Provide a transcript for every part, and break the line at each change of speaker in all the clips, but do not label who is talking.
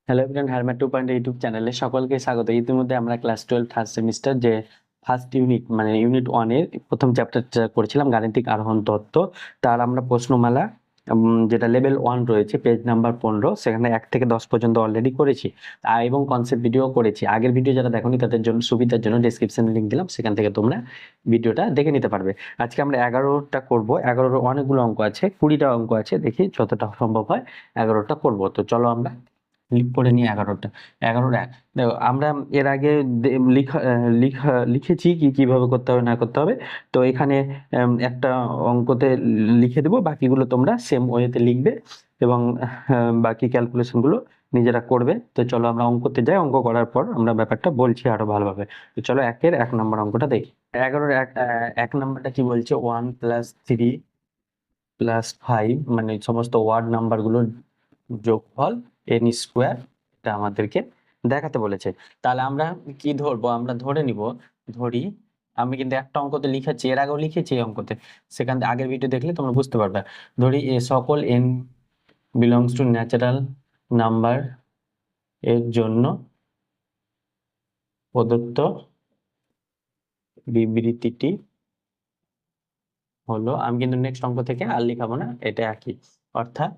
Hello everyone, হারম্যাট 2.0 YouTube চ্যানেলে সকলকে স্বাগত। ইতিমধ্যে আমরা ক্লাস 12 ফার্স্ট সেমিস্টার যে ফার্স্ট ইউনিট মানে ইউনিট 1 এর প্রথম চ্যাপ্টারটা করেছিলাম, গাণিতিক আরোহণ তত্ত্ব। তার আমরা প্রশ্নমালা যেটা লেভেল 1 রয়েছে, পেজ নাম্বার 15, সেখানে 1 থেকে 10 পর্যন্ত অলরেডি করেছি এবং কনসেপ্ট ভিডিও করেছি। আগের ভিডিও যারা দেখোনি তাদের জন্য সুবিধার জন্য ডেসক্রিপশনে লিংক দিলাম, সেখান থেকে তোমরা ভিডিওটা দেখে নিতে পারবে। আজকে আমরা 11টা করব। 11-র অনেকগুলো অঙ্ক আছে, 20টা অঙ্ক আছে, দেখি যতটা সম্ভব হয় 11টা করব। তো চলো আমরা পড়ে নিয়ে 11টা 11-1 দেখো। আমরা এর আগে লিখেছি কিভাবে করতে হবে না করতে হবে। তো এখানে একটা অঙ্কতে লিখে দেবো, বাকিগুলো তোমরা সেম ওয়েতে লিখবে এবং বাকি ক্যালকুলেশনগুলো নিজেরা করবে। তো চলো আমরা অঙ্কতে যাই, অঙ্ক করার পর আমরা ব্যাপারটা বলছি আরো ভালোভাবে। তো চলো 1-এর 1 নম্বর অঙ্কটা দেখি। 11-র 1 নম্বরটা কি বলছে? 1 + 3 + 5 মানে সমস্ত ওয়ার্ড নাম্বারগুলোর যোগফল n², এটা আমাদেরকে দেখাতে বলেছে। তাহলে আমরা কি ধরবো? আমরা ধরে নিব, ধরি আমি কিন্তু একটা অঙ্কতে লিখেছি, এর আগেও লিখেছি এই অঙ্কতে, সেখান থেকে আগের ভিডিও দেখলে তোমরা বুঝতে পারবে। ধরি সকল n belongs to natural number এর জন্য প্রদত্ত বিবৃতিটি হলো, আমি কিন্তু নেক্সট অঙ্ক থেকে আর লিখাবো না, এটা একই, অর্থাৎ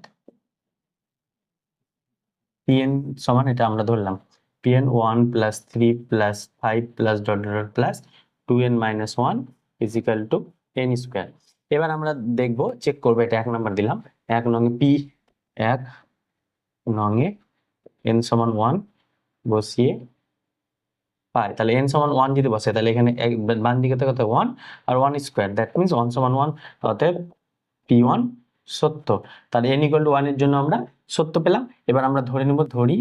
pn সমান, এটা আমরা ধরলাম pn 1 + 3 + 5 + dot dot plus 2n - 1 = n²। এবার আমরা দেখব, চেক করবো, এটা 1 নাম্বার দিলাম। 1 নঙে p 1 নঙে n সমান 1 বসিয়ে পাই। তাহলে n সমান 1 যদি বসে, তাহলে এখানে বাম দিকে তো কত 1 আর 1², দ্যাট মিন্স 1 সমান 1, অতএব p1 সত্য। তাহলে n = 1 এর জন্য আমরা সত্য পেলাম। এবার আমরা ধরে নেব, ধরি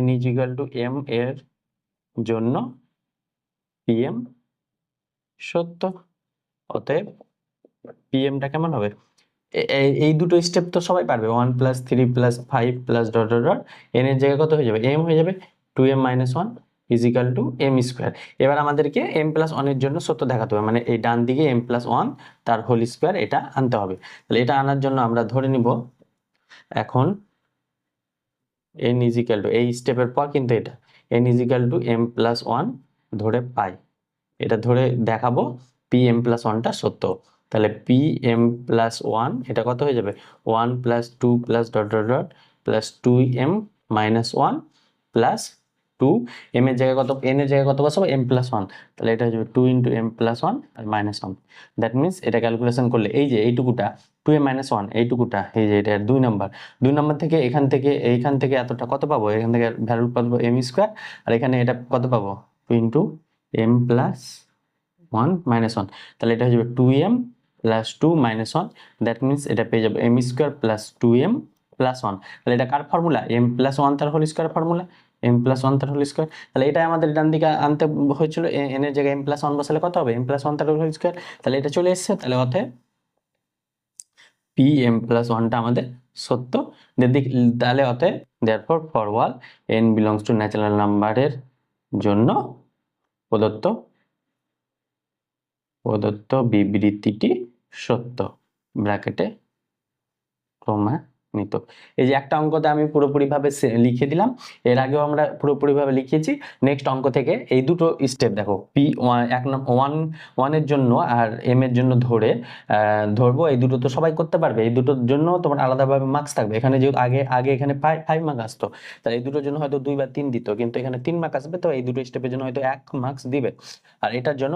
n = m এর জন্য pm সত্য, অতএব pmটা কেমন হবে? এই দুটো স্টেপ তো সবাই পারবে। 1 + 3 + 5 + ডট ডট ডট n এর জায়গায় কত হয়ে যাবে? m হয়ে যাবে 2m - 1 = m²। এবার আমাদেরকে m + 1 এর জন্য সত্য দেখাতে হবে, মানে এই ডান দিকে m + 1 তার হোল স্কয়ার, এটা আনতে হবে। তাহলে এটা আনার জন্য আমরা ধরে নিব এখন n = এই স্টেপের পর কিন্তু এটা n = m + 1 ধরে পাই, এটা ধরে দেখাবো pm + 1টা সত্য। তাহলে pm + 1 এটা কত হয়ে যাবে? 1 + 2 + dot dot dot plus 2m - 1 plus 2, m এর জায়গায় কত, n এর জায়গায় কত বসাবো? m + 1, তাহলে এটা হয়ে যাবে 2 × m + 1 আর -1। দ্যাট মিন্স এটা ক্যালকুলেশন করলে এই যে এইটুকুটা 2m - 1, এইটুকুটা, এই যে এটা 2 নম্বর থেকে এইখান থেকে এতটা কত পাবো? এখান থেকে ভ্যালু পাবো m², আর এখানে এটা কত পাবো? 2 × m + 1 - 1, তাহলে এটা হয়ে যাবে 2m + 2 - 1, দ্যাট মিন্স এটা পেয়ে যাবে m² + 2m + 1। তাহলে এটা কার ফর্মুলা? m + 1 তার হোল স্কয়ার ফর্মুলা, m + 1 তার হোল স্কয়ার। তাহলে এটাই আমাদের ডান দিকে আনতে হয়েছিল, n এর জায়গায় m + 1 বসালে কত হবে? m + 1 তার হোল স্কয়ার। তাহলে এটা চলে এসেছে, তাহলে অতএব pm + 1টা আমাদের সত্য। তাহলে অতএব therefore for all n belongs to natural number এর জন্য প্রদত্ত বিবৃতিটি সত্য, ব্র্যাকেটে প্রমাণিত। এই যে একটা অঙ্কতে আমি পুরোপুরিভাবে লিখে দিলাম, এর আগেও আমরা পুরোপুরিভাবে লিখিয়েছি। নেক্সট অঙ্ক থেকে এই দুটো স্টেপ দেখো, p1 এর জন্য আর m এর জন্য ধরবো, এই দুটো তো সবাই করতে পারবে। এই দুটোর জন্য তোমার আলাদাভাবে মার্কস থাকবে। এখানে যেহেতু আগে এখানে 5 মার্ক আসতো, তাহলে এই দুটোর জন্য হয়তো 2 বা 3 দিত, কিন্তু এখানে 3 মার্ক আসবে, তো এই দুটো স্টেপের জন্য হয়তো 1 মার্কস দিবে, আর এটার জন্য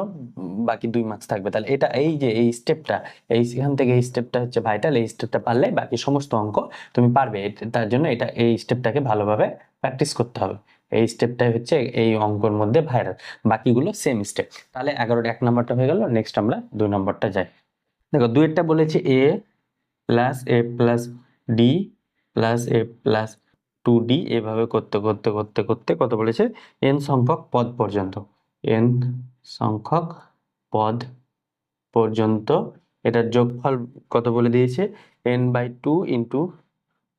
বাকি 2 মার্কস থাকবে। তাহলে এটা এই যে এই স্টেপটা, এইখান থেকে এই স্টেপটা হচ্ছে ভাইটাল। এই স্টেপটা পারলে বাকি সমস্ত অঙ্ক তুমি পারবে। তার জন্য এই স্টেপটাকে ভালোভাবে প্র্যাকটিস করতে হবে। এই স্টেপটাই হচ্ছে এই অঙ্কর মধ্যে ভাইরাল, বাকিগুলো সেম স্টেপ। তাহলে 11-র 1 নম্বরটা হয়ে গেল। নেক্সট আমরা 2 নম্বরটা যাই। দেখো 2-এরটা বলেছে a + a + d + a + 2d, এভাবে করতে করতে করতে করতে কত বলেছে? n সংখ্যক পদ পর্যন্ত, n সংখ্যক পদ পর্যন্ত এটার যোগফল কত বলে দিয়েছে? n/2 ×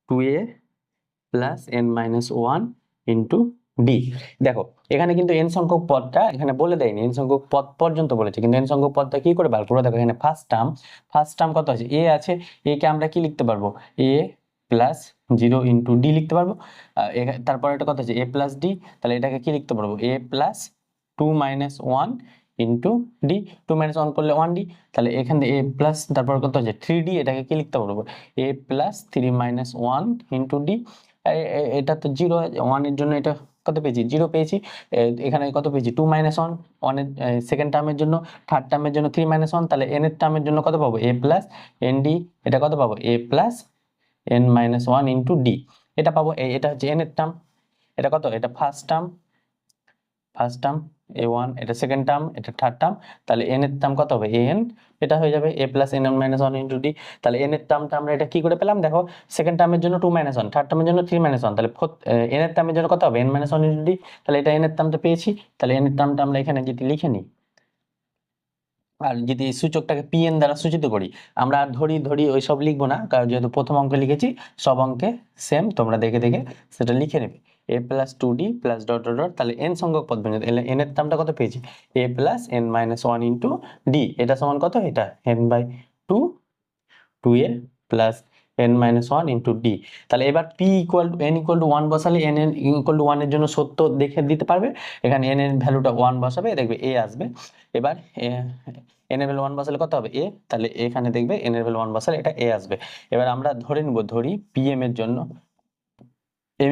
2a + n - 1 × d। দেখো এখানে কিন্তু n সংখ্যক পদটা এখানে বলে দেয়নি, n সংখ্যক পদ পর্যন্ত বলেছে, কিন্তু n সংখ্যক পদটা কি করে বার করবো? দেখো এখানে ফার্স্ট টার্ম কত আছে? a আছে, a কে আমরা কি লিখতে পারবো? a প্লাস 0 ইন্টু ডি লিখতে পারবো। তারপর এটা কত আছে এ প্লাস ডি, তাহলে এটাকে কি লিখতে পারবো a plus 2 minus 1 into d, 2 minus 1 করলে 1 ডি, তাহলে এখান থেকে এ প্লাস তারপর কত আছে 3 ডি, এটাকে কি লিখতে পারবো a plus 3 minus 1 into d. এটা তো 0, 1 এর জন্য এটা কত পেয়েছি 0 পেয়েছি, এখানে কত পেয়েছি 2 মাইনাস 1, 1 এর সেকেন্ড টার্মের জন্য, থার্ড টার্মের জন্য 3 মাইনাস 1, তাহলে এন এর টার্মের জন্য কত পাবো এ প্লাস এন ডি, এটা কত পাবো a plus n minus 1 into d, এটা পাবো। এটা হচ্ছে n এর টার্ম, এটা কত এটা ফার্স্ট টার্ম a1, এটা সেকেন্ড টার্ম, এটা থার্ড টার্ম, তাহলে n এর টার্ম কত হবে an, এটা হয়ে যাবে a plus n minus 1 into d. তাহলে n এর টার্মটা আমরা এটা কি করে পেলাম দেখো, সেকেন্ড টার্মের জন্য 2 মাইনাস 1, থার্ড টার্মের জন্য 3 মাইনাস 1, তাহলে n এর টার্মের জন্য কত হবে n মাইনাস 1 ইন্টু ডি, তাহলে এটা n এর টার্মটা পেয়েছি। তাহলে n এর টার্মটা আমরা এখানে যদি লিখে নিই, আর যদি এই সূচকটাকে pn দ্বারা সূচিত করি, আমরা আর ধরি ওই সব লিখবো না, কারণ যেহেতু প্রথম অঙ্কে লিখেছি, সব অঙ্কে সেম, তোমরা দেখে দেখে সেটা লিখে নেবে a plus 2d plus dot dot dot, তাহলে n সংখ্যক পদ বনে, তাহলে n এর টার্মটা কত পেয়েছি a plus n minus 1 into d, এটা সমান কত এটা n by 2, 2a plus n minus 1 into d. তাহলে এবার p equal to n equal to 1 বসালে n ইকুয়াল টু 1 এর জন্য সত্য দেখে দিতে পারবে, এখানে n এর ভ্যালুটা 1 বসাবে, দেখবে a আসবে। এবার n এর ভ্যালু 1 বসালে কত হবে a, তাহলে এখানে দেখবে n এর ভ্যালু 1 বসালে এটা a আসবে। এবার আমরা ধরে নিব, ধরি pm এর জন্য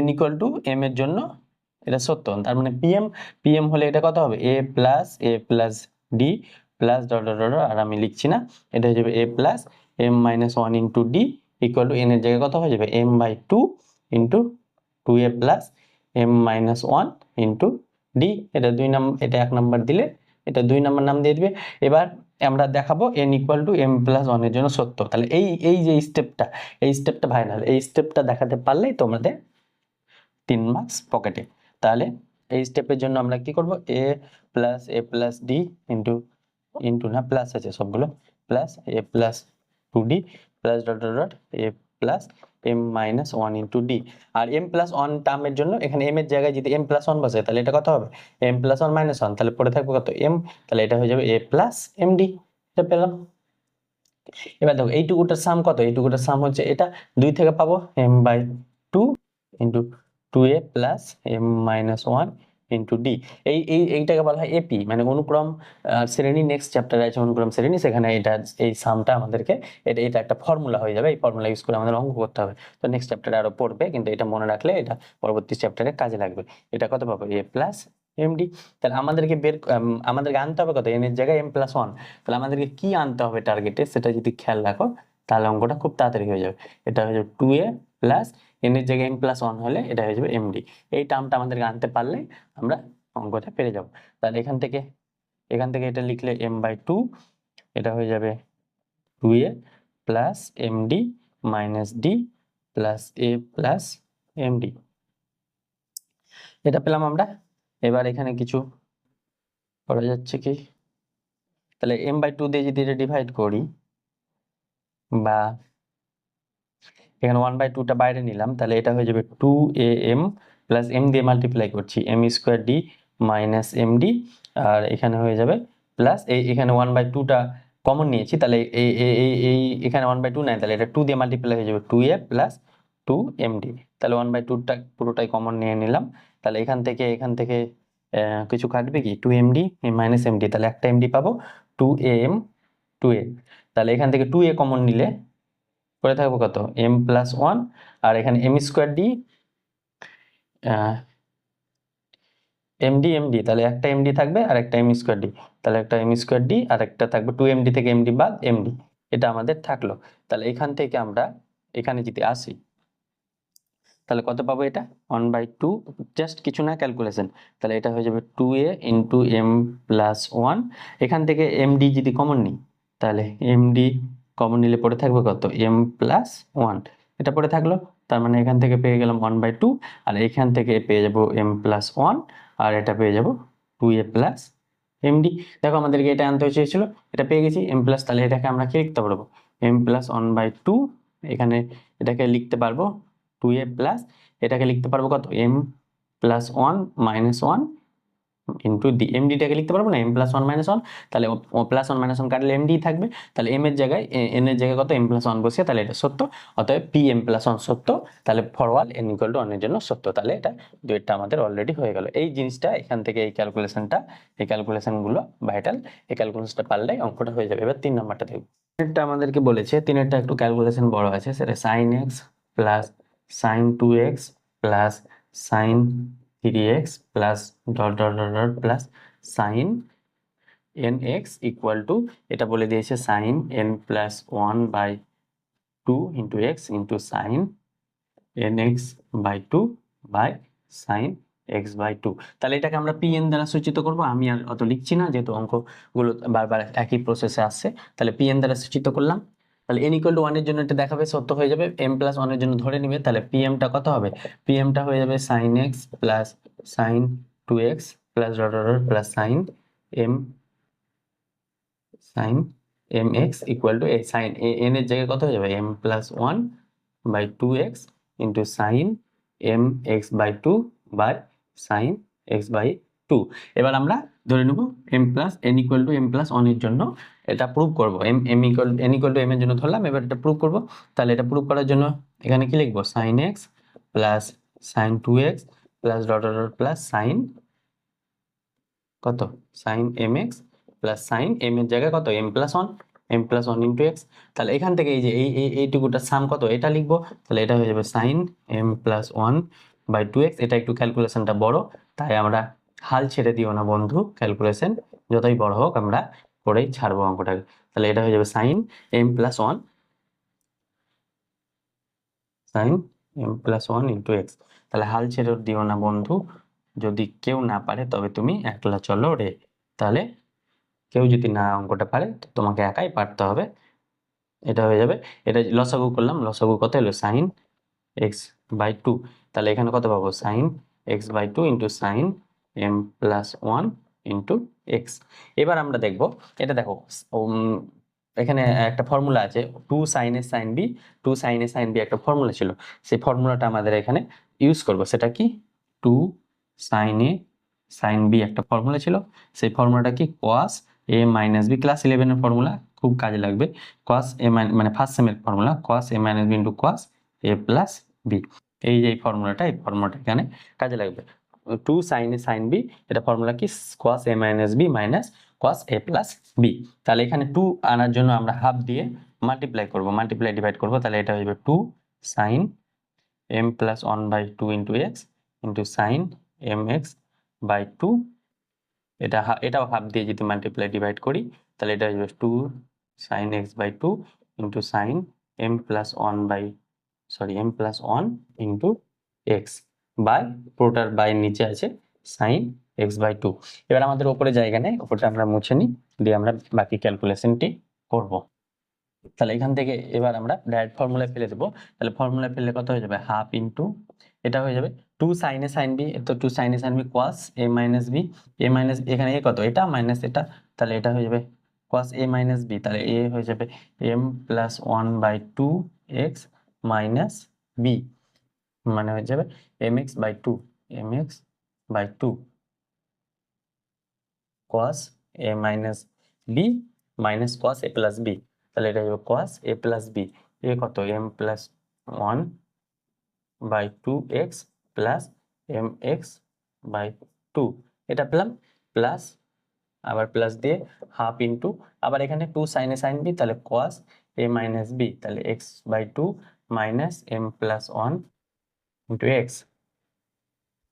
n ইকুয়াল টু m এর জন্য এটা সত্য, তার মানে pm হলে এটা কত হবে a plus d plus dot dot dot, আর আমি লিখছি না, এটা হয়ে যাবে a plus m minus 1 into d equal to n এর জায়গায় কত হয়ে যাবে m by 2 into 2a plus m minus 1 into d. এটা 2 নাম্বার, এটা 1 নাম্বার দিলে এটা 2 নাম্বার নাম দিয়ে দিবে। এবার আমরা দেখাবো n equal to m plus 1 এর জন্য সত্য, তাহলে এই যে স্টেপটা ফাইনাল, এই স্টেপটা দেখাতে পারলেই তোমাদের 3 মার্কস পকেটে। তাহলে এই স্টেপের জন্য আমরা কি করব a প্লাস ডি ইন্টু না প্লাস আছে সবগুলো, plus a plus 2d plus dot dot dot a plus m minus 1 into d. আর m প্লাস 1 টার্মের জন্য এখানে m এর জায়গায় যদি m প্লাস 1 বসে, তাহলে এটা কত হবে m প্লাস 1 মাইনাস 1, তাহলে পড়ে থাকবে কত m, তাহলে এটা হয়ে যাবে a প্লাস md, এটা পেলাম। এবার দেখো এইটুকুটার সাম কত, এইটুকুটার সাম হচ্ছে এটা 2 থেকে পাবো m by 2 into 2a plus m minus 1 into d. এইটাকে বলা হয় এপি, মানে অনুক্রম শ্রেণী। নেক্সট চ্যাপ্টারে আছে অনুক্রম শ্রেণী, সেখানে এই সামটা আমাদেরকে এটা একটা ফর্মুলা হয়ে যাবে, এই ফর্মুলা ইউজ করে আমাদের অঙ্ক করতে হবে। তো নেক্সট চ্যাপ্টারে আরো পড়বে, কিন্তু এটা মনে রাখলে এটা পরবর্তী চ্যাপ্টারে কাজে লাগবে। এটা কত পাবো a প্লাস এমডি। তাহলে আমাদেরকে আনতে হবে কত, n এর জায়গায় m প্লাস 1, তাহলে আমাদেরকে কি আনতে হবে টার্গেটে, সেটা যদি খেয়াল রাখো তাহলে অঙ্কটা খুব তাড়াতাড়ি হয়ে যাবে। এটা হয়ে যাবে 2a প্লাস n এর জায়গায় m প্লাস 1 হলে এটা হয়ে যাবে md। এই টার্মটা আমাদেরকে আনতে পারলে আমরা অঙ্কটা পেরে যাব। তাহলে এখান থেকে এটা লিখলে m বাই 2, এটা হয়ে যাবে 2a plus md minus d plus a plus md, এটা পেলাম আমরা। এবার এখানে কিছু করা যাচ্ছে কি, তাহলে m বাই 2 দিয়ে যদি এটা ডিভাইড করি, বা এখানে 1 বাই 2টা বাইরে নিলাম, তাহলে এটা হয়ে যাবে 2am প্লাস m দিয়ে মাল্টিপ্লাই করছি m square D minus md, আর এখানে হয়ে যাবে প্লাস এখানে 1 বাই 2টা কমন নিয়েছি, তাহলে এখানে 1 বাই 2 নাই, তাহলে এটা 2 দিয়ে মাল্টিপ্লাই হয়ে যাবে 2a প্লাস 2md, তাহলে 1 বাই 2টা পুরোটাই কমন নিয়ে নিলাম। তাহলে এখান থেকে কিছু কাটবে কি 2md মাইনাস md, তাহলে একটা md পাবো 2am 2a, তাহলে এখান থেকে 2a কমন নিলে পরে থাকবো কত m প্লাস 1, আর এখানে m স্কোয়ার ডি md, তাহলে একটা md থাকবে আর একটা m স্কোয়ার ডি, তাহলে একটা m স্কোয়ার ডি আর একটা থাকবে 2md থেকে md বাদ md, এটা আমাদের থাকলো। তাহলে এখান থেকে আমরা এখানে যদি আসি, তাহলে কত পাবো এটা 1 বাই 2, জাস্ট কিছু না ক্যালকুলেশন, তাহলে এটা হয়ে যাবে 2a ইন্টু m প্লাস 1, এখান থেকে md যদি কমন নিই, তাহলে md কমন নিলে পড়ে থাকবে কত m প্লাস 1, এটা পড়ে থাকলো। তার মানে এখান থেকে পেয়ে গেলাম 1 বাই 2, আর এখান থেকে পেয়ে যাব m প্লাস 1, আর এটা পেয়ে যাব 2a প্লাস md। দেখো আমাদেরকে এটা আনতে চেয়েছিল, এটা পেয়ে গেছি m প্লাস, তাহলে এটাকে আমরা কি লিখতে পারবো m প্লাস 1 বাই 2, এখানে এটাকে লিখতে পারবো 2a প্লাস, এটাকে লিখতে পারবো কত m plus 1 minus 1 into d, এমডিটাকে লিখতে পারবো না, m plus one minus one, তাহলে ও প্লাস ওয়ান মাইনাস ওয়ান কাটলে এমডি থাকবে, তাহলে এম এর জায়গায় এন এর জায়গায় কত এম প্লাস ওয়ান বসিয়ে তাহলে এটা সত্য, অতএব পি এম প্লাস ওয়ান সত্য, তাহলে for all N equal to ওয়ানের জন্য সত্য, তাহলে এটা দুইটা আমাদের অলরেডি হয়ে গেল। এই জিনিসটা এখান থেকে এই ক্যালকুলেশনটা, এই ক্যালকুলেশনগুলো ভাইটাল, এই ক্যালকুলেশনটা পারলে অঙ্কটা হয়ে যাবে। এবার 3 নাম্বারটা দেখব। তিনেরটা আমাদেরকে বলেছে, তিনেরটা একটু ক্যালকুলেশন বড় আছে, সেটা sine x plus sine 2x plus sine 3x plus dot dot dot dot plus sine nx equal to, এটা বলে দিয়েছে sine n plus 1/2 into x into sine nx by 2 by sine x/2। তাহলে এটাকে আমরা pn দ্বারা সূচিত করব, আমি আর অত লিখছি না যেহেতু অঙ্কগুলো বারবার একই প্রসেসে আসছে, তাহলে pn দ্বারা সূচিত করলাম। তাহলে n ইকুয়াল টু 1 এর জন্য এটা দেখাবে সত্য হয়ে যাবে, m প্লাস 1 এর জন্য ধরে নিবে, তাহলে pmটা কত হবে, pmটা হয়ে যাবে sin x plus sin 2x plus dot dot dot plus sin m sin mx equal to এই sin n এর জায়গায় কত হয়ে যাবে m plus 1/2x into sin mx/2 by sin x/2। এবার আমরা ধরে নেব m plus n equal to m plus 1 এর জন্য এটা প্রুভ করব, n ইকুয়াল টু m এর জন্য ধরলাম, এবার এটা প্রুভ করব। তাহলে এটা প্রুভ করার জন্য এখানে কি লিখবো, sin x plus sin 2x plus dot dot dot plus sin কত sin mx plus sine m এর জায়গায় কত m plus one into x. তাহলে এখান থেকে এই যে এইটুকুটার সাম কত এটা লিখবো, তাহলে এটা হয়ে যাবে সাইন এম প্লাস 1/2x। এটা একটু ক্যালকুলেশনটা বড়, তাই আমরা হাল ছেড়ে দিও না বন্ধু, ক্যালকুলেশন যতই বড় হোক আমরা করেই ছাড়বো অঙ্কটাকে। তাহলে এটা হয়ে যাবে sine m plus 1 sine m plus 1 into x. তাহলে হাল ছেড়ে দিও না বন্ধু, যদি কেউ না পারে তবে তুমি একলা চলো রে। তাহলে কেউ যদি না অঙ্কটা পারে তো তোমাকে একাই পারতে হবে। এটা হয়ে যাবে, এটা লসাগু করলাম, লসাগু কত হলো সাইন x/2, তাহলে এখানে কত পাবো sine x/2 into sine m plus 1 into x. এবার আমরা দেখব, এটা দেখো এখানে একটা ফর্মুলা আছে 2 sin a sin b, 2 sin a sin b একটা ফর্মুলা ছিল, সেই ফর্মুলাটা আমাদের এখানে ইউজ করব। সেটা কি 2 sin a sin b একটা ফর্মুলা ছিল, সেই ফর্মুলাটা কি cos a minus b, class 11 এর ফর্মুলা, খুব কাজে লাগবে। cos a মানে ফার্স্ট সেমের formula cos a minus b into cos a plus b, এই যে ফর্মুলাটা, এই ফর্মুলাটা এখানে কাজে লাগবে। 2 sin a sin b, এটা ফর্মুলা কি cos a minus b minus cos a plus b। তাহলে এখানে 2 আনার জন্য আমরা হাফ দিয়ে মাল্টিপ্লাই করব, মাল্টিপ্লাই ডিভাইড করব, তাহলে এটা হয়ে যাবে 2 sin m plus 1/2 into x into sign mx/2। এটাও হাফ দিয়ে যদি মাল্টিপ্লাই ডিভাইড করি তাহলে এটা হয়ে যাবে 2 sin x/2 into sine m plus 1 into x by, পুরোটার বাই নিচে আছে সাইন x/2। এবার আমাদের উপরে জায়গা নেই, উপরটা আমরা মুছে নিই, দিয়ে আমরা বাকি ক্যালকুলেশনটি করব। তাহলে এখান থেকে এবার আমরা ডাইরেক্ট ফর্মুলায় ফেলে দেবো, তাহলে ফর্মুলায় ফেললে কত হয়ে যাবে হাফ ইন্টু, এটা হয়ে যাবে 2 sin a sin b, তো 2 sin a sin b cos a minus b, a minus এখানে a কত এটা মাইনাস এটা, তাহলে এটা হয়ে যাবে cos a minus b, তাহলে a হয়ে যাবে m plus 1/2 x minus b, মানে হয়ে যাবে mx/2 mx/2 cos a minus b minus cos a plus b, তাহলে এটা হবে cos a plus b, এ কত m plus 1/2x plus mx/2, এটা পেলাম, প্লাস আবার প্লাস দিয়ে হাফ ইন্টু, আবার এখানে 2 sin a sin b, তাহলে cos a minus b, তাহলে x/2 minus m plus 1 into x.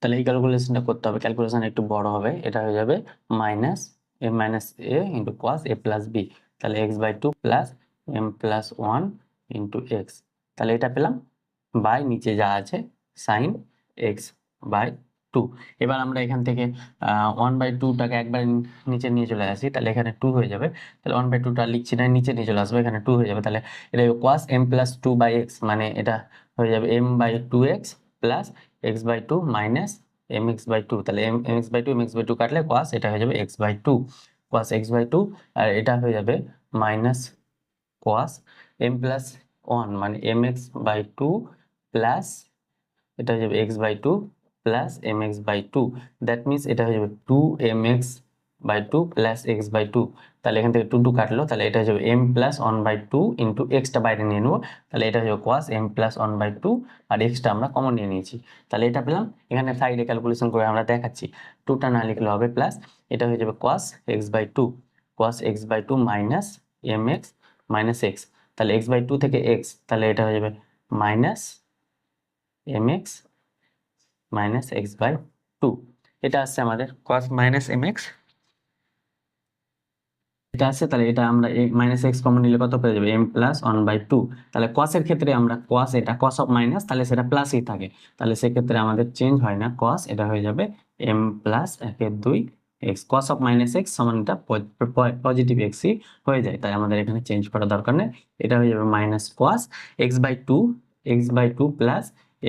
তাহলে এই ক্যালকুলেশনটা করতে হবে, ক্যালকুলেশন একটু বড় হবে, এটা হয়ে যাবে minus A minus A into cos a plus b, তাহলে x/2 plus m plus 1 into x. তাহলে এটা পেলাম, বাই নিচে যা আছে সাইন x/2। এবার আমরা এখান থেকে 1/2টাকে একবার নিচে নিয়ে চলে আসি, তাহলে এখানে 2 হয়ে যাবে, তাহলে 1/2টা লিখছি না, নিচে নিয়ে চলে আসবে, এখানে 2 হয়ে যাবে, তাহলে এটা cos m প্লাস 2/x, মানে এটা হয়ে যাবে m/2x plus x/2 minus mx/2, তাহলে mx/2 কাটলে cos এটা হয়ে যাবে x/2 cos x/2, আর এটা হয়ে যাবে মাইনাস cos m প্লাস 1 মানে mx/2 প্লাস এটা হয়ে যাবে x/2 plus mx/2, that means এটা হয়ে যাবে 2mx/2 প্লাস x/2। তাহলে এখান থেকে 2 কাটলো, তাহলে এটা হয়ে যাবে m প্লাস 1/2 ইন্টু এক্সটা বাইরে নিয়ে নেবো, তাহলে এটা হয়ে যাবে cos m প্লাস 1/2 আর এক্সটা আমরা কমন নিয়ে নিয়েছি, তাহলে এটা পেলাম। এখানে সাইডে ক্যালকুলেশন করে আমরা দেখাচ্ছি, 2টা না লিখলে হবে, প্লাস এটা হয়ে যাবে cos x/2 minus mx minus x, তাহলে x/2 থেকে x, তাহলে এটা হয়ে যাবে মাইনাস mx মাইনাস x/2। এটা আসছে আমাদের cos মাইনাস mx, এটা আছে, তাহলে এটা আমরা মাইনাস এক্স কমন নিলে কত পেয়ে যাবে m প্লাস 1/2। তাহলে cos এর ক্ষেত্রে আমরা cos, এটা cos অফ মাইনাস, তাহলে সেটা প্লাসই থাকে, তাহলে সেক্ষেত্রে আমাদের চেঞ্জ হয় না, cos এটা হয়ে যাবে m plus 1/2 x, cos of minus x সমান এটা পজিটিভ এক্সই হয়ে যায়, তাই আমাদের এখানে চেঞ্জ করার দরকার নেই, এটা হয়ে যাবে minus cos x/2 plus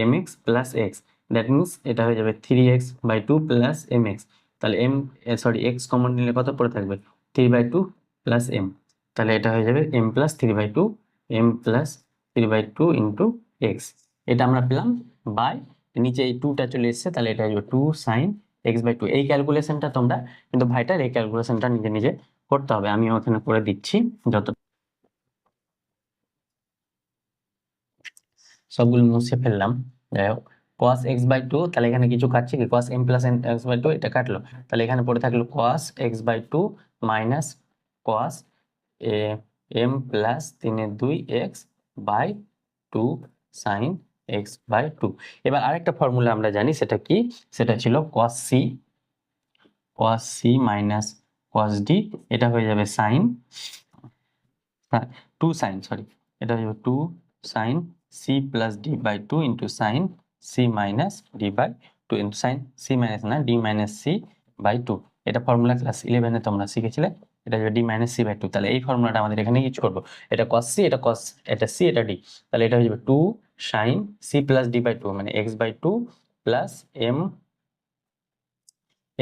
mx plus x, that means এটা হয়ে যাবে 3x/2 প্লাস mx, তাহলে x কমন নিলে কত পড়ে থাকবে 3/2 প্লাস m, তাহলে এটা হয়ে যাবে m plus 3/2, m plus 3/2 into x, এটা আমরা পেলাম বাই, নিচে এই 2টা চলে এসেছে, তাহলে এটা হয়ে যাবে 2 sin x/2। এই ক্যালকুলেশনটা তোমরা কিন্তু ভাইটার এই ক্যালকুলেশনটা নিজে নিজে করতে হবে, আমি ওখানে করে দিচ্ছি যত, সবগুলো মুছে ফেললাম। যাই হোক, cos x/2, তাহলে এখানে কিছু কাটছে কি, cos m প্লাস x/2 এটা কাটলো, তাহলে এখানে পড়ে থাকলো cos x/2 minus cos m plus 3/2 x by 2 sin x/2। এবার আরেকটা ফর্মুলা আমরা জানি, সেটা কি, সেটা ছিল cos c minus cos d, এটা হয়ে যাবে sin 2 sin, সরি, এটা হয়ে যাবে 2 sin c plus d by 2 into sin c minus d by 2 into sin c minus না d মাইনাস c বাই 2। এটা ফর্মুলা ক্লাস 11-এ তোমরা শিখেছিলে, এটা হচ্ছে d মাইনাস c বাই 2, তাহলে এই ফর্মুলাটা আমাদের এখানে ইউজ করবো, এটা cos c, এটা cos, এটা c, এটা d, তাহলে এটা হয়ে যাবে 2 sin c plus d by 2 মানে x/2 plus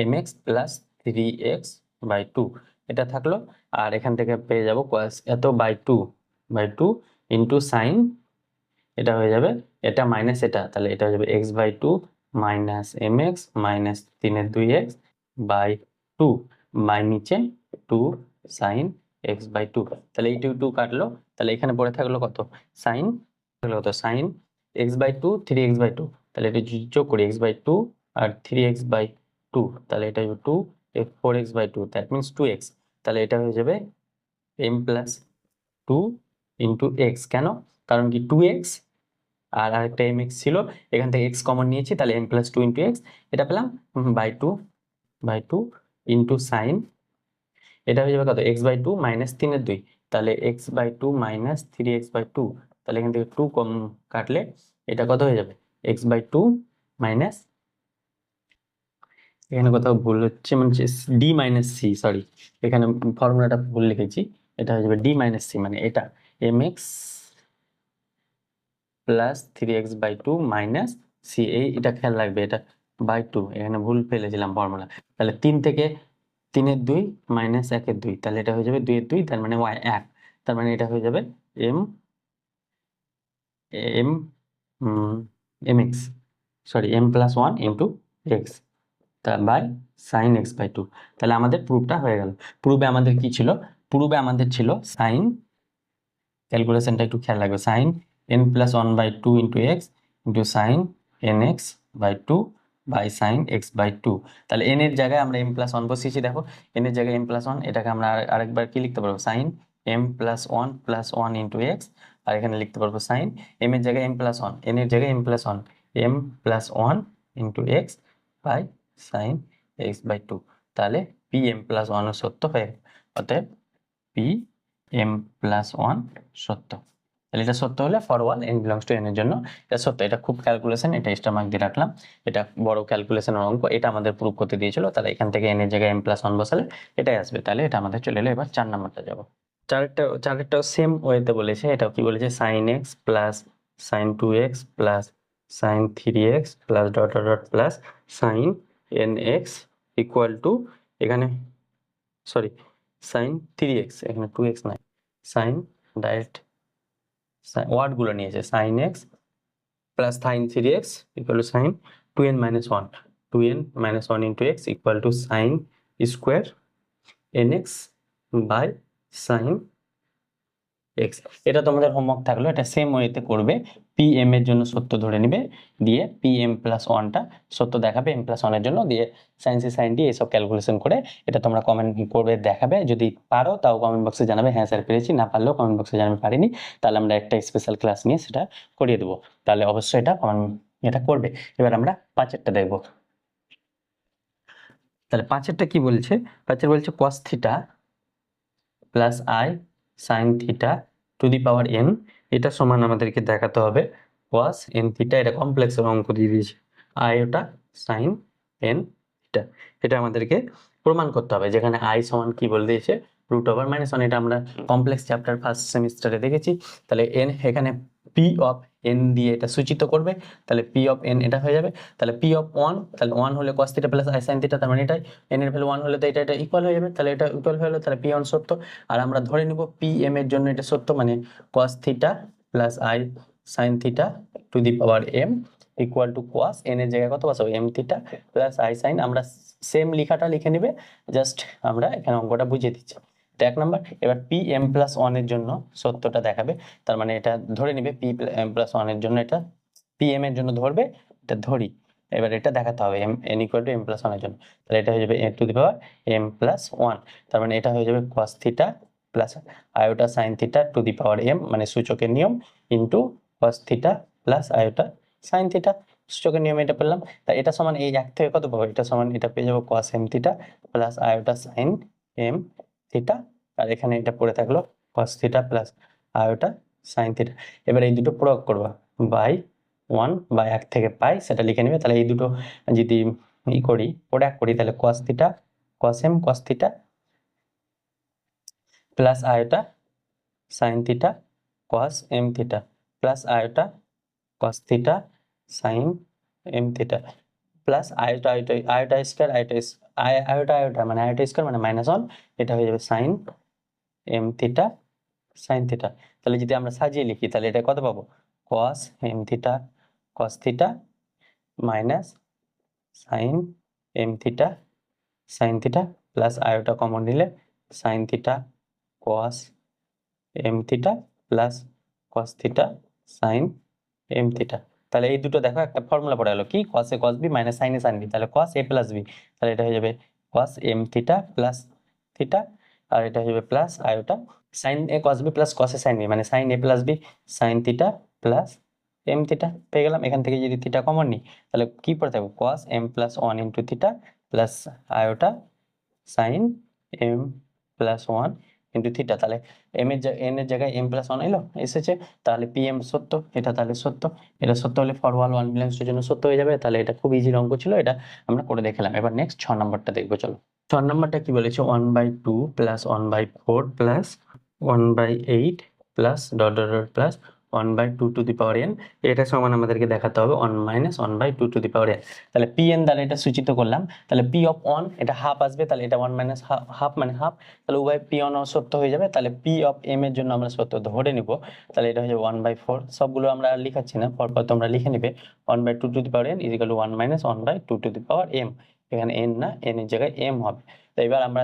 mx plus 3x/2, এটা থাকলো, আর এখান থেকে পেয়ে যাবো cos এত বাই 2 ইন্টু সাইন, এটা হয়ে যাবে, এটা মাইনাস এটা, তাহলে এটা হয়ে যাবে x/2 minus mx minus 3/2x by 2 by নিচে 2 সাইন x/2, তাহলে এই 2 কাটলো, তাহলে এখানে পড়ে থাকলো কত সাইন, থাকলো কত সাইন x/2 3x/2, তাহলে এটা যোগ করি x/2 আর 3x/2, তাহলে এটা হলো 2 4x/2, দ্যাট মিনস 2x, তাহলে এটা হয়ে যাবে m প্লাস 2 ইন্টু এক্স, কেন, কারণ কি 2x আর আরেকটা mx ছিল, এখান থেকে x কমন নিয়েছি, তাহলে m প্লাস 2 ইন্টু এক্স, এটা পেলাম বাই 2 ইন্টু সাইন, এটা হয়ে যাবে কত x/2 মাইনাস 3/2, তাহলে x/2 মাইনাস 3x/2, তাহলে এখান থেকে 2 কম কাটলে এটা কত হয়ে যাবে x/2 মাইনাস, এখানে কোথাও ভুল হচ্ছে, মানে d মাইনাস c, সরি এখানে ফর্মুলাটা ভুল লিখেছি, এটা হয়ে যাবে d মাইনাস c, মানে এটা mx plus 3x/2 minus c, এটা খেয়াল রাখবে, এটা বাই 2, এখানে ভুল ফেলেছিলাম ফর্মুলা, তাহলে 3 থেকে 3/2 মাইনাস 1/2, তাহলে এটা হয়ে যাবে 2/2, তার মানে y 1, তার মানে এটা হয়ে যাবে m m mx, sorry m plus 1 into x by sine x/2, তাহলে আমাদের প্রুফটা হয়ে গেল। প্রুফে আমাদের কি ছিল, প্রুফে আমাদের ছিল সাইন, ক্যালকুলেশনটা একটু খেয়াল রাখবে, sine n plus 1/2 into x into sine nx by 2 by sine x/2, তাহলে n এর জায়গায় আমরা m প্লাস 1 বসিয়েছি, দেখো n এর জায়গায় m প্লাস 1, এটাকে আমরা আরেকবার কি লিখতে পারবো, sine m plus 1 plus 1 into x, আর এখানে লিখতে পারবো সাইন m এর জায়গায় m প্লাস 1, n এর জায়গায় m plus 1, m plus 1 into x by sine x/2, তাহলে pm প্লাস 1 সত্য হয়ে গেল, অতএব pm প্লাস 1 সত্য, তাহলে এটা সত্য হলে for all n belongs to n এর জন্য এটা সত্য, এটা খুব ক্যালকুলেশন, এটা এক্সট্রা মার্ক দিয়ে রাখলাম, এটা বড় ক্যালকুলেশনের অঙ্ক, এটা আমাদের প্রুফ করতে দিয়েছিল, তাহলে এখান থেকে n এর জায়গায় m প্লাস 1 বসালে এটাই আসবে, তাহলে এটা আমাদের চলে এলো। এবার 4 নাম্বারটা যাবো, চারেরটা সেম ওয়েতে বলেছে, এটাও কি বলেছে, sine x plus sine 2x plus sine 3x plus dot dot dot plus sine nx equal to, এখানে সরি সাইন 3x, এখানে 2x নাই, সাইন ডাইরেক্ট ওয়ার্ডগুলো নিয়েছে, sine x plus sine 3x equal to sine 2n minus 1, 2n minus 1 into x equal to sin square nx by sin x। এটা তোমাদের homework থাকলো, এটা same ওয়েতে করবে। পি এম এর জন্য সত্য ধরে নিবে, দিয়ে পি এম প্লাস ওয়ানটা সত্য দেখাবে এম প্লাস ওয়ানের জন্য, দিয়ে সাইন সি সাইন ডি এসব ক্যালকুলেশন করে এটা তোমরা কমেন্ট করবে, দেখাবে। যদি পারো তাও কমেন্ট বক্সে জানাবে, হ্যাঁ স্যার পেরেছি, না পারলেও কমেন্ট বক্সে জানাবে পারিনি, তাহলে আমরা একটা স্পেশাল ক্লাস নিয়ে সেটা করিয়ে দেবো। তাহলে অবশ্যই এটা এটা করবে। এবার আমরা 5-এরটা দেখবো। তাহলে 5-এরটা কি বলছে? 5-এর বলছে cos theta plus i sine theta two the power n, এটা সমান আমাদেরকে দেখাতে হবে cos n থিটা, এটা কমপ্লেক্সের অঙ্ক দিয়ে দিয়েছে, আইওটা সাইন n থিটা। এটা আমাদেরকে প্রমাণ করতে হবে, যেখানে i সমান কি বলে দিয়েছে √1 এটা আমরা কমপ্লেক্স চ্যাপ্টার ফার্স্ট সেমিস্টারে দেখেছি। তাহলে n এখানে p অফ n দিয়ে এটা সূচিত করবে, তাহলে p অফ n এটা হয়ে যাবে। তাহলে p অফ 1, তাহলে 1 হলে cos theta plus i sin theta, তার মানে এটাই n এর ভ্যালু 1 হলে তো এটা ইকুয়াল হয়ে যাবে, তাহলে এটা ইকুয়াল হয়ে গেল, তাহলে p1 সত্য। আর আমরা ধরে নিব pm এর জন্য এটা সত্য, মানে cos theta plus i sin theta two the power m equal to cos n এর জায়গায় কত বসাবো m theta plus i sin, আমরা সেম লেখাটা লিখে নিবে, জাস্ট আমরা এখানে অঙ্কটা বুঝিয়ে দিচ্ছি। তো 1 নাম্বার। এবার pm প্লাস 1 এর জন্য সত্যটা দেখাবে, তার মানে এটা ধরে নিবে pm প্লাস 1 এর জন্য, এটা pm এর জন্য ধরবে, এটা ধরি। এবার এটা দেখাতে হবে n equal to m plus 1 এর জন্য, তাহলে এটা হয়ে যাবে two the power m plus 1, তার মানে এটা হয়ে যাবে cos theta plus iota sine theta two the power m, মানে সূচকের নিয়ম, into cos theta plus iota sine theta, সূচকের নিয়ম এটা পেলাম। তা এটা সমান এই 1 থেকে কত পাবো, এটা সমান এটা পেয়ে যাবো cos m theta plus iota sine m theta, আর এখানে এটা পড়ে থাকলো cos theta plus iota sine theta. এবার এই দুটো প্রয়োগ করবা, বাই 1 বা 1 থেকে পাই সেটা লিখে নেবে। তাহলে এই দুটো যদি করি, প্রোডাক্ট করি, তাহলে cos theta cos m cos theta plus iota sine theta cos m theta plus iota cos theta sine m theta plus iota iota iota square iota iota মানে আয়োটা স্কয়ার মানে -1, এটা হয়ে যাবে sine m theta sine theta. তাহলে যদি আমরা সাজিয়ে লিখি, তাহলে এটা কত পাবো, cos m theta cos theta minus sine m theta sine theta plus iota common নিলে sine theta cos m theta plus cos theta sine m theta. তাহলে এই দুটো দেখো একটা ফর্মুলা পড়ে গেল, কি cos a cos b minus sin a sin b, তাহলে cos a প্লাস b, তাহলে এটা হয়ে যাবে cos m theta plus theta, আর এটা হয়ে যাবে plus iota sin a cos b plus cos a sin b, মানে sin a plus b sin theta plus m theta পেয়ে গেলাম। এখান থেকে যদি থিটা কমন নিই, তাহলে কি পড়ে থাকবে cos m plus 1 into theta plus iota sin m plus 1 into theta. তাহলে m এর n এর জায়গায় m প্লাস 1 এলো এসেছে, তাহলে pm সত্য, এটা তাহলে সত্য, এটা সত্য হলে ফর অল ওয়ান বিলংস জন্য সত্য হয়ে যাবে। তাহলে এটা খুব ইজি অঙ্ক ছিল, এটা আমরা করে দেখলাম। এবার নেক্সট 6 নম্বরটা দেখবো, চলো। 6 নম্বরটা কি বলেছে, 1/2 plus 1/4 plus 1/8 plus dot dot dot plus 1/2 two the power n, এটা সমান আমাদেরকে দেখাতে হবে 1 minus 1/2 two the power n। তাহলে pn দ্বারা এটা সূচিত করলাম, তাহলে p অফ 1 এটা হাফ আসবে, তাহলে এটা 1 মাইনাস হাফ মানে হাফ, তাহলে উভয় p1 ও সত্য হয়ে যাবে। তাহলে p অফ m এর জন্য আমরা সত্য ধরে নিব, তাহলে এটা হয়ে যাবে 1/4, সবগুলো আমরা আর লিখাচ্ছি না, পরপর তোমরা লিখে নিবে 1/2 two the power n is equal to 1 minus 1/2 two the power m, এখানে n না, n এর জায়গায় m হবে। তো এবার আমরা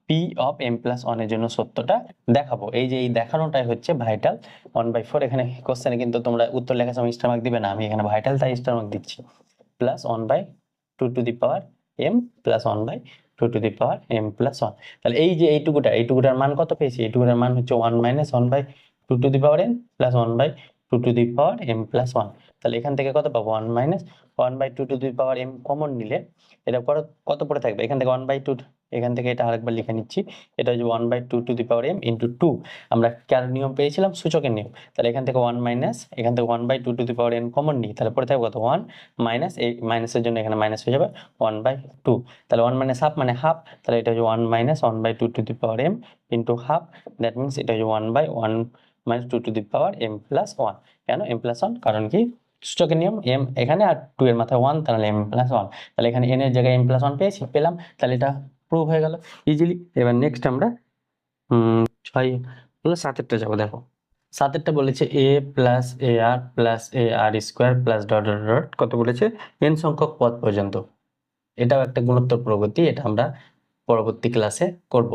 p অফ m প্লাস 1 এর জন্য সত্যটা দেখাবো, এই যে এই দেখানোটাই হচ্ছে ভাইটাল। 1/4 এখানে কোশ্চেনে কিন্তু তোমরা উত্তর লেখার সময় স্টার মার্ক দিবে না, আমি এখানে ভাইটাল তাই স্টার মার্ক দিচ্ছি, plus 1/2 two the power m plus 1/2 two the power m plus 1। তাহলে এই যে এইটুকুটার মান কত পেয়েছি, এইটুকুটার মান হচ্ছে 1 minus 1/2 two the power n plus 1/2 two the power m plus 1। তাহলে এখান থেকে কত পাবো, 1 minus 1/2 two the power m common নিলে এটা কত পড়ে থাকবে, এখান থেকে 1/2, এখান থেকে এটা আরেকবার লিখে নিচ্ছি, এটা হচ্ছে 1/2 two the power m into 2, আমরা কার নিয়ম পেয়েছিলাম, সূচকের নিয়ম। তাহলে এখান থেকে 1 মাইনাস, এখান থেকে 1/2 two the power n common নিই, তাহলে পড়ে থাকবে কত, 1 মাইনাস, এই মাইনাসের জন্য এখানে মাইনাস হয়ে যাবে 1/2, তাহলে 1 মাইনাস হাফ মানে হাফ, তাহলে এটা হচ্ছে 1 minus 1/2 two the power m into half, that means এটা হচ্ছে 1/1 minus 2 two the power m plus 1। কেন m প্লাস 1, কারণ কি সূচকের নিয়ম, m এখানে আর 2 এর মাথায় 1, তাহলে m প্লাস 1, তাহলে এখানে n এর জায়গায় m প্লাস 1 পেলাম, তাহলে এটা প্রুভ হয়ে গেল ইজিলি। এবার নেক্সট আমরা 7 যাবো, দেখো সাতেরটা বলেছে a plus a r plus a r square plus dot dot dot কত বলেছে এন সংখ্যক পদ পর্যন্ত। এটাও একটা গুণোত্তর প্রগতি, এটা আমরা পরবর্তী ক্লাসে করব।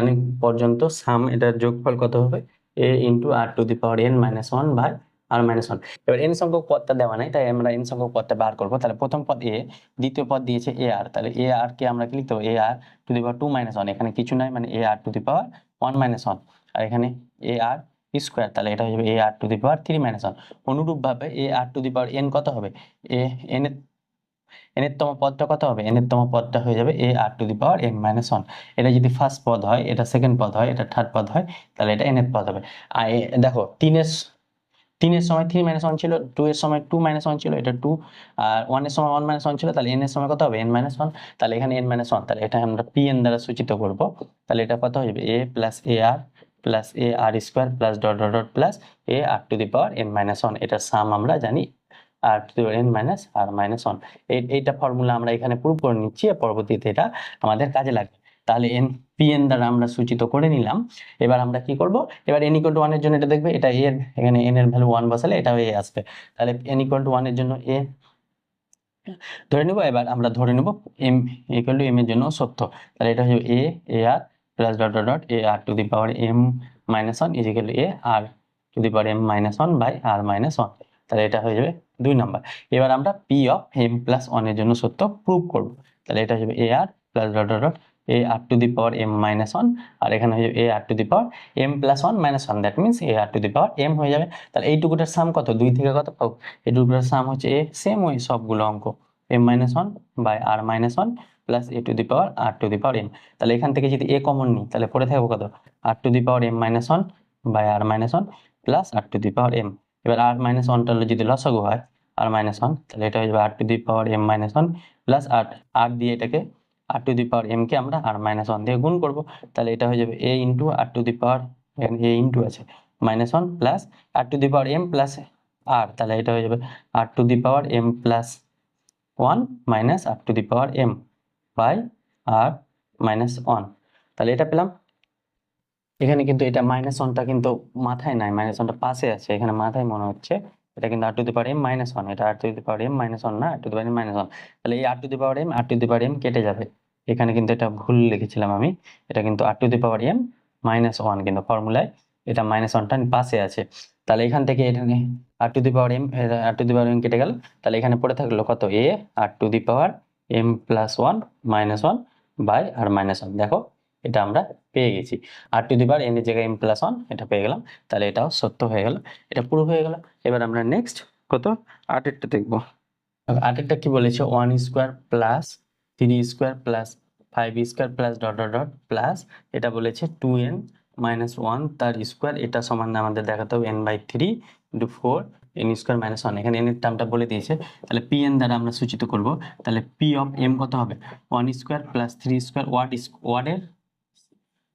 n পর্যন্ত সাম, এটার যোগফল কত হবে a into r to the power n minus one by r minus one. এবার n সংখ্যক পদটা দেওয়া নাই, তাই আমরা n সংখ্যক পদটা বার করবো। তাহলে প্রথম পদ a, দ্বিতীয় পদ দিয়েছে এ আর, তাহলে এ আর কে আমরা কি লিখতে হবে, a r to the power two minus one, এখানে কিছু নাই মানে a r to the power one minus one, আর এখানে এ আর স্কোয়ার, তাহলে এটা হয়ে যাবে a r to the power three minus one. অনুরূপ ভাবে এ r to the power n কত হবে, এ n এর তম পদটা কত হবে, এর তম পদটা হয়ে যাবে a r to the power n minus one. এটা যদি ফার্স্ট পদ হয়, এটা সেকেন্ড পদ হয়, এটা থার্ড পদ হয়, তাহলে এটা n এর পদ হবে। আর দেখো তিনের সময় থ্রি মাইনাস ওয়ান ছিল, টু এর সময় টু মাইনাস ওয়ান ছিল, এটা টু, আর ওয়ান এর সময় ওয়ান মাইনাস ওয়ান ছিল, তাহলে n এর সময় কত হবে n মাইনাস ওয়ান, তাহলে এখানে n মাইনাস ওয়ান, তাহলে এটা আমরা pn দ্বারা সূচিত করব। তাহলে এটা কত হয়ে যাবে a plus a r plus a r square plus dot dot dot plus a r to the power n minus one. এটার সাম আমরা জানি r to the power n minus r minus one. এইটা ফর্মুলা আমরা এখানে prove করে নিচ্ছি, আর পরবর্তীতে এটা আমাদের কাজে লাগবে। তাহলে pn দ্বারা আমরা সূচিত করে নিলাম। এবার আমরা কি করব, এবার n ইকুয়াল টু ওয়ান এর জন্য এটা দেখবে, এটা a এর, এখানে n এর ভ্যালু ওয়ান বসালে এটা a আসবে। তাহলে n ইকুয়াল টু ওয়ান এর জন্য a ধরে নিব। এবার আমরা ধরে নিব m ইকুয়াল টু m এর জন্য সত্য। তাহলে এটা হচ্ছে a a r plus dot dot dot a r to the power m minus one is equal to a r to the power m minus one by r minus one. তাহলে এটা হয়ে যাবে 2 নাম্বার। এবার আমরা p of m plus one এর জন্য সত্য prove করব। তাহলে এটা হয়ে যাবে a r plus dot dot dot a r to the power m minus one, আর এখানে হয়ে যাবে a r to the power m plus one minus one, that means a r to the power m হয়ে যাবে। তাহলে এইটুকুটার সাম কত, 2 থেকে কত পাবো, এইটুকুটার সাম হচ্ছে a, সেম ওই সবগুলো অঙ্ক m minus one by r minus one plus a to the power r to the power m। তাহলে এখান থেকে যদি a কমন নিই, তাহলে পড়ে থাকবো কত, r to the power m minus one by r minus one plus r to the power m। এবার আর মাইনাস ওয়ানটা যদি লসাগু হয় আর মাইনাস ওয়ান, তাহলে এটা হয়ে যাবে r to the power m minus one plus r দিয়ে এটাকে আর টু দি পাওয়ার m কে আমরা আর মাইনাস ওয়ান দিয়ে গুণ করবো। তাহলে এটা হয়ে যাবে a into r to the power, a into আছে minus one plus r to the power m plus r, তাহলে এটা হয়ে যাবে r to the power m plus one minus r to the power m by r minus one. তাহলে এটা পেলাম। এখানে কিন্তু এটা মাইনাস ওয়ানটা কিন্তু মাথায় নাই, মাইনাস ওয়ানটা পাশে আছে, এখানে মাথায় মনে হচ্ছে। এটা কিন্তু r to the power m minus one, এটা r to the power m minus one না, r to the power m minus one. তাহলে এই r to the power m r to the power m কেটে যাবে। এখানে কিন্তু এটা ভুল লিখেছিলাম আমি, এটা কিন্তু r to the power m minus one, কিন্তু ফর্মুলায় এটা মাইনাস ওয়ানটা পাশে আছে। তাহলে এখান থেকে এখানে r to the power m, r to the power m কেটে গেল। তাহলে এখানে পড়ে থাকলো কত, a r to the power m plus one minus one by r minus one. দেখো এটা আমরা পেয়ে গেছি, আর টু দি পাওয়ার n এর জায়গায় m প্লাস ওয়ান, এটা পেয়ে গেলাম। তাহলে এটাও সত্য হয়ে গেল, এটা পুরো হয়ে গেল। এবার আমরা নেক্সট কত আটেরটা দেখবো। আটেরটা কি বলেছে, one square plus three square plus five square plus dot dot dot plus এটা বলেছে টু এন মাইনাস ওয়ান তার স্কোয়ার, এটা সমান আমাদের দেখাতে হবে n by three into four n square minus one. এখানে এন এর টার্মটা বলে দিয়েছে, তাহলে পি এন দ্বারা আমরা সূচিত করব। তাহলে পি অফ এম কত হবে, one square plus three square ওয়ার্ডের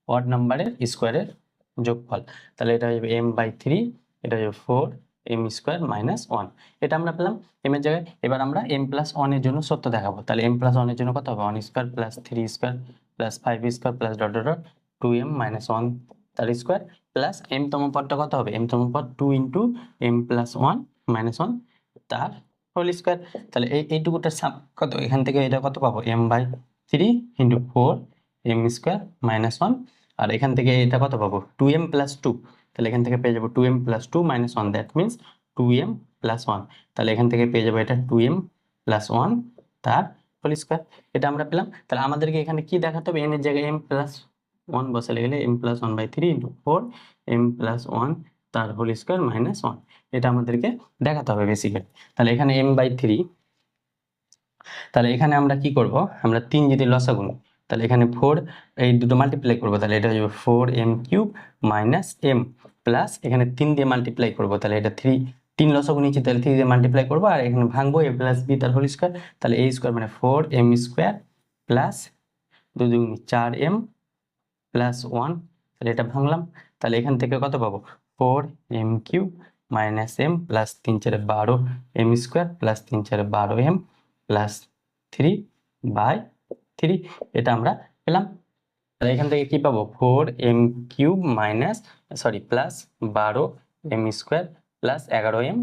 ওয়ার্ড নাম্বারের স্কোয়ারের যোগফল। তাহলে এটা হয়ে যাবে m বাই থ্রি, এটা হয়ে যাবে four m square minus one. এটা আমরা পেলাম m এর জায়গায়। এবার আমরা m প্লাস ওয়ান এর জন্য সত্য দেখাবো। তাহলে m প্লাস ওয়ান এর জন্য কত হবে, one square plus three square plus five square plus dot dot dot two m minus one তার স্কোয়ার প্লাস m তম পদটা কত হবে, m তম পদ two into m plus one minus one তার হোল স্কোয়ার। তাহলে এইটুকুটার সাম কত, এখান থেকে এটা কত পাবো, m by three into four m square minus one, আর এখান থেকে এটা কত পাবো, টু এম প্লাস টু। তাহলে এখান থেকে পেয়ে যাবো two m plus two minus one, that means two m plus one. তাহলে এখান থেকে পেয়ে যাবো এটা টু এম প্লাস ওয়ান তার হোল স্কোয়ার। এটা আমরা পেলাম। তাহলে আমাদেরকে এখানে কি দেখাতে হবে, এন এর জায়গায় এম প্লাস ওয়ান বসালে গেলে m plus one by three into four m plus one তার হোল স্কোয়ার মাইনাস ওয়ান, এটা আমাদেরকে দেখাতে হবে বেসিক্যালি। তাহলে এখানে এম বাই থ্রি, তাহলে এখানে আমরা কি করব, আমরা তিন যদি লসাগু নিই, তাহলে এখানে ফোর এই দুটো মাল্টিপ্লাই করবো, তাহলে এটা হয়ে যাবে four m cube minus m plus এখানে তিন দিয়ে মাল্টিপ্লাই করবো, তাহলে এটা থ্রি, তিন লসাগু নিচ্ছি তাহলে থ্রি দিয়ে মাল্টিপ্লাই করবো, আর এখানে ভাঙবো এ প্লাস বি তার হোল স্কোয়ার, তাহলে এ স্কোয়ার মানে ফোর এম স্কোয়ার প্লাস দু দুগুণে চার এম প্লাস ওয়ান। তাহলে এটা ভাঙলাম, তাহলে এখান থেকে কত পাবো, four m cube minus m plus তিন চারে বারো এম স্কোয়ার প্লাস তিন চারে বারো m plus three by three, এটা আমরা পেলাম। তাহলে এখান থেকে কি পাবো, four m cube minus plus বারো m square plus 11m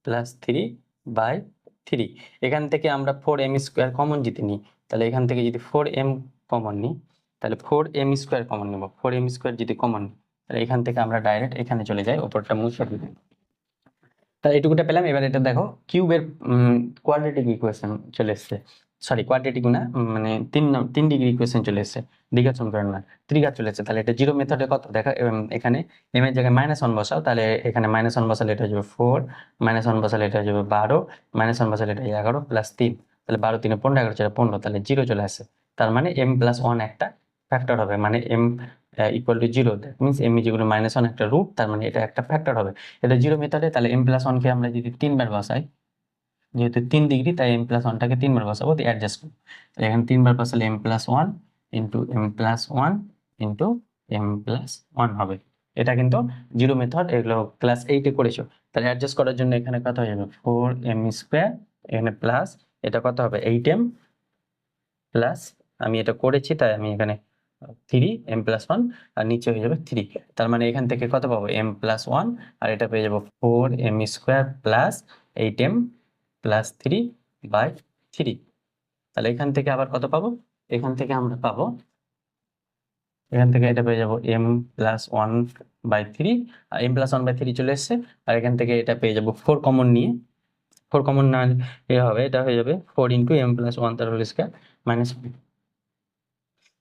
plus 3/3। এখান থেকে আমরা 4m স্কোয়ার কমন যদি নিই, তাহলে এখান থেকে যদি 4m কমন নিই, তাহলে 4m স্কোয়ার কমন নেব। 4m স্কোয়ার যদি কমন নিই, তাহলে এখান থেকে আমরা ডাইরেক্ট এখানে চলে যাই, ওপরটা মুছে দিই। তাহলে এটুকুটা পেলাম। এবার এটা দেখো কিউবের কোয়াড্রেটিক ইকুয়েশন চলে এসছে, সরি কোয়াড্রেটিক না, মানে 3 ডিগ্রি ইকুয়েশন চলে এসছে, দ্বিঘাত সমীকরণ না, ত্রিঘাত চলে এসছে। তাহলে এটা জিরো মেথডে কত দেখা, এখানে এম এর জায়গায় -1 বসাও, তাহলে এখানে -1 বসালে এটা হয়ে যাবে 4, -1 বসালে এটা হয়ে যাবে 12, -1 বসালে এটা 11 প্লাস 3, তাহলে 12 3 15, 11 4 15, তাহলে জিরো চলে আসছে। তার মানে m+1 একটা ফ্যাক্টর হবে, মানে m equal to zero, that means m is equal to -1 একটা রুট, তার মানে এটা একটা ফ্যাক্টর হবে। এটা জিরো মেথডে, তাহলে m+1 কে আমরা যদি 3 বার বসাই, যেহেতু 3 ডিগ্রি তাই m+1 টাকে 3 বার বসাবো, দিয়ে অ্যাডজাস্ট করব। তাহলে এখানে 3 বার বসালে m+1 into m+1 into m+1 হবে। এটা কিন্তু জিরো মেথড, এগুলো ক্লাস 8 এ করেছো। তাহলে অ্যাডজাস্ট করার জন্য এখানে কত হয়ে যাবে 4m স্কোয়ার, এখানে প্লাস এটা কত হবে 8m প্লাস, আমি এটা করেছি তাই আমি এখানে 3m+1, আর নিচে হয়ে যাবে 3। তার মানে এখান থেকে কত পাবো m+1, আর এটা পেয়ে যাবো 4m square plus 8m plus 3/3। তাহলে এখান থেকে আবার কত পাবো, এখান থেকে আমরা পাবো, এখান থেকে এটা পেয়ে যাবো m+1/3, আর m+1/3 চলে এসছে। আর এখান থেকে এটা পেয়ে যাবো 4 কমন নিয়ে, 4 কমন না এ হবে, এটা হয়ে যাবে 4 ইন্টু m+1 তার হোল স্কোয়ার মাইনাস,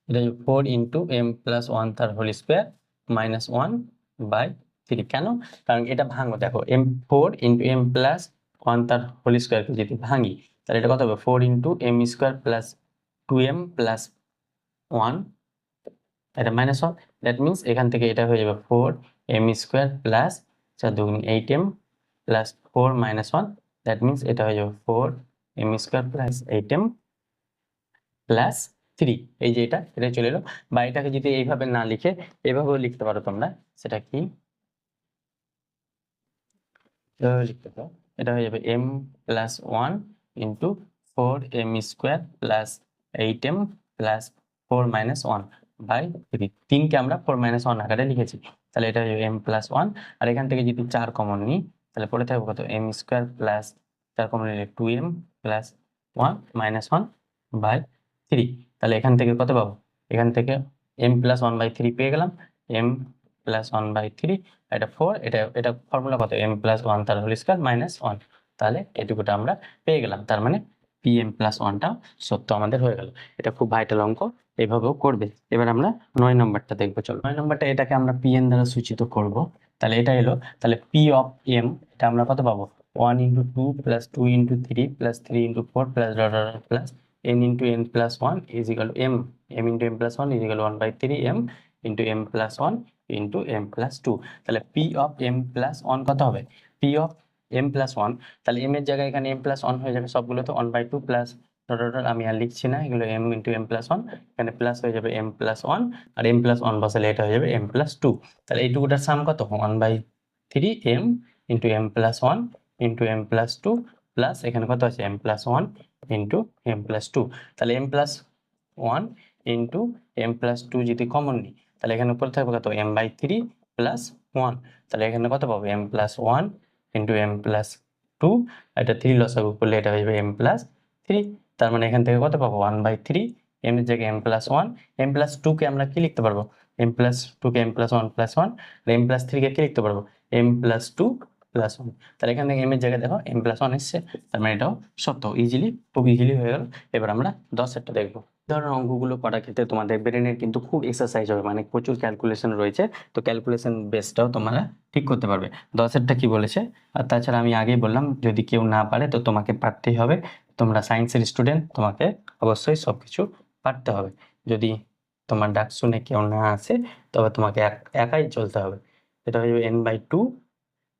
এটা 4 ইন্টু m+1 তার হোল স্কোয়ার -1/3। কেন? কারণ এটা ভাঙো, দেখো m4 ইন্টু m+1 তার হোল স্কোয়ারকে যদি ভাঙি, তাহলে এটা কত হবে 4 into m square plus 2m plus 1, এটা -1, দ্যাট মিনস এখান থেকে এটা হয়ে যাবে 4m square plus 4 2 8m plus 4 -1, that means এটা হয়ে যাবে 4m square plus 8m plus 3। এই যে এটা চলে এলো। বা এটাকে যদি এইভাবে না লিখে এভাবেও লিখতে পারো তোমরা, সেটা কি এভাবে লিখতে পারো, এটা হয়ে যাবে m+1 into 4m square plus 8m plus 4 -1/3। 3কে আমরা 4 -1 আকারে লিখেছি, তাহলে এটা হয়ে যাবে m+1। আর এখান থেকে যদি 4 কমন নিই, তাহলে পরে থাকবে কত m স্কোয়ার প্লাস 4 কমন নিলে 2m প্লাস 1 -1/3। তাহলে এখান থেকে কত পাবো, এখান থেকে m+1/3 পেয়ে গেলাম, m+1/3, এটা 4, এটা ফর্মুলা কত m+1 তার হোল স্কয়ার -1। তাহলে এটুকুটা আমরা পেয়ে গেলাম, তার মানে pm+1টা সত্য আমাদের হয়ে গেল। এটা খুব ভাইটাল অঙ্ক, এইভাবেও করবে। এবার আমরা 9 নম্বরটা দেখবো, চলো 9 নম্বরটা, এটাকে আমরা pn দ্বারা সূচিত করব। তাহলে এটা এলো, তাহলে p অফ m, এটা আমরা কত পাবো 1 into 2 plus 2 into 3 plus 3 into 4 plus plus n into n+1 is equal to m into m+1 is equal 1/3m into m+1 into m+2। তাহলে p অফ m+1 কত হবে, p অফ m+1, তাহলে m এর জায়গায় এখানে m+1 হয়ে যাবে সবগুলো, তো 1/2 প্লাস আমি আর লিখছি না, এগুলো m ইন্টু m+1, এখানে প্লাস হয়ে যাবে m+1, আর m+1 বসালে এটা হয়ে যাবে m+2। তাহলে এইটুকুটার সাম কত 1/3m into m+1 into m+2 plus এখানে কত আছে m+1 ইন্টু m+2। তাহলে m+1 ইন্টু m+2 যদি কমন নিই, তাহলে এখানে উপরে থাকবে কত m/3 প্লাস 1, তাহলে এখানে কত পাবো m+1 ইন্টু m+2, এটা 3 লসাগু করলে এটা হয়ে যাবে m+3। তার মানে এখান থেকে কত পাবো 1/3, m এর জায়গায় m+1, m+2 কে আমরা কি লিখতে পারবো, m+2 কে m+1 প্লাস 1, আর m+3 কে কি লিখতে পারবো m+2 প্লাস 1। তাহলে এখান থেকে m এর জায়গায় দেখো m+1 এসছে, তার মানে এটাও সত্য, খুব ইজিলি হয়ে গেল। এবার আমরা 10 এরটা দেখবো। ধরনের অঙ্কগুলো করার ক্ষেত্রে তোমাদের ব্রেনের কিন্তু খুব এক্সারসাইজ হবে, মানে প্রচুর ক্যালকুলেশন রয়েছে, তো ক্যালকুলেশন বেসটাও তোমরা ঠিক করতে পারবে। 10এরটা কি বলেছে, আর তাছাড়া আমি আগেই বললাম যদি কেউ না পারে তো তোমাকে পারতেই হবে, তোমরা সায়েন্সের স্টুডেন্ট, তোমাকে অবশ্যই সবকিছু পারতে হবে। যদি তোমার ডাক শুনে কেউ না আসে তবে তোমাকে একাই চলতে হবে। এটা হয়ে যাবে n/2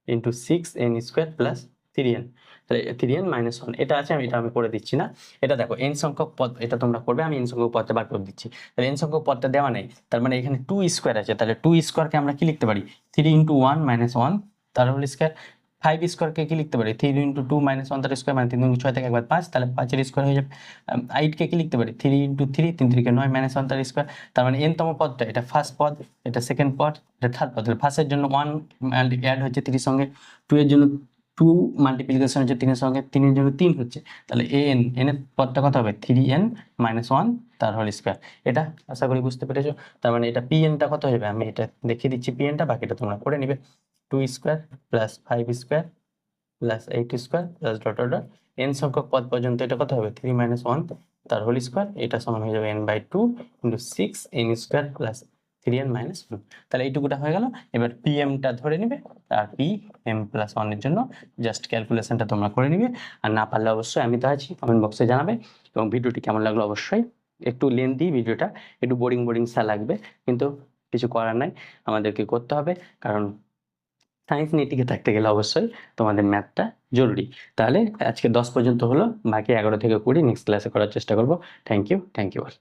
into 6n square plus 3n, তাহলে 3n - 1 এটা আছে, এটা আমি করে দিচ্ছি না। এটা দেখো n সংখ্যক পদ, এটা তোমরা করবে, আমি n সংখ্যক পদটা বার করে দিচ্ছি। তাহলে n সংখ্যক পদটা দেওয়া নেই, তার মানে এখানে 2 স্কোয়ার আছে, তাহলে 2 স্কোয়ারকে আমরা কি লিখতে পারি 3 ইন্টু 1 - 1 তার হোল স্কোয়ার। 5 স্কোয়ারকে কি লিখতে পারি 3 ইন্টু 2 মাইনাস 1 তার স্কোয়ার মানে 3 দুগুণ 6 থেকে একবার 5, তাহলে 5 এর স্কোয়ার হয়ে যাবে। 8কে কি লিখতে পারি 3 ইন্টু 3, 3 3 কে 9 মাইনাস 1 তার স্কোয়ার, তার মানে n তম পদটা, এটা ফার্স্ট পদ, এটা সেকেন্ড পদ, এটা থার্ড পদ। তাহলে ফার্স্টের জন্য 1 অ্যাড হচ্ছে 3 এর সঙ্গে, 2 এর জন্য 2 মাল্টিপ্লিকেশন হচ্ছে 3 এর সঙ্গে, 3 এর জন্য 3 হচ্ছে, তাহলে n এর পদটা কত হবে 3n মাইনাস 1 তার হোল স্কোয়ার। এটা আশা করি বুঝতে পেরেছো। তার মানে এটা pnটা কত হবে, আমি এটা দেখিয়ে দিচ্ছি pnটা, বাকিটা তোমরা করে নিবে। 2 square plus 5 square plus 8 square plus dot dot dot n সংখ্যক পদ পর্যন্ত এটা কত হবে 3 মাইনাস 1 তার হোল স্কোয়ার, এটা সমান হয়ে যাবে n/2 into 6n square plus 3n minus 1। তাহলে এইটুকুটা হয়ে গেল। এবার pmটা ধরে নিবে, আর pm প্লাস 1 এর জন্য জাস্ট ক্যালকুলেশনটা তোমরা করে নিবে। আর না পারলে অবশ্যই আমি তো আছি, কমেন্ট বক্সে জানাবে। এবং ভিডিওটি কেমন লাগলো অবশ্যই, একটু লেন্দি ভিডিওটা, একটু বোরিং সা লাগবে, কিন্তু কিছু করার নাই, আমাদেরকে করতে হবে, কারণ সায়েন্স নিয়ে টিকে থাকতে গেলে অবশ্যই তোমাদের ম্যাথটা জরুরি। তাহলে আজকে 10 পর্যন্ত হলো, বাকি 11 থেকে 20 নেক্সট ক্লাসে করার চেষ্টা করব। Thank you all.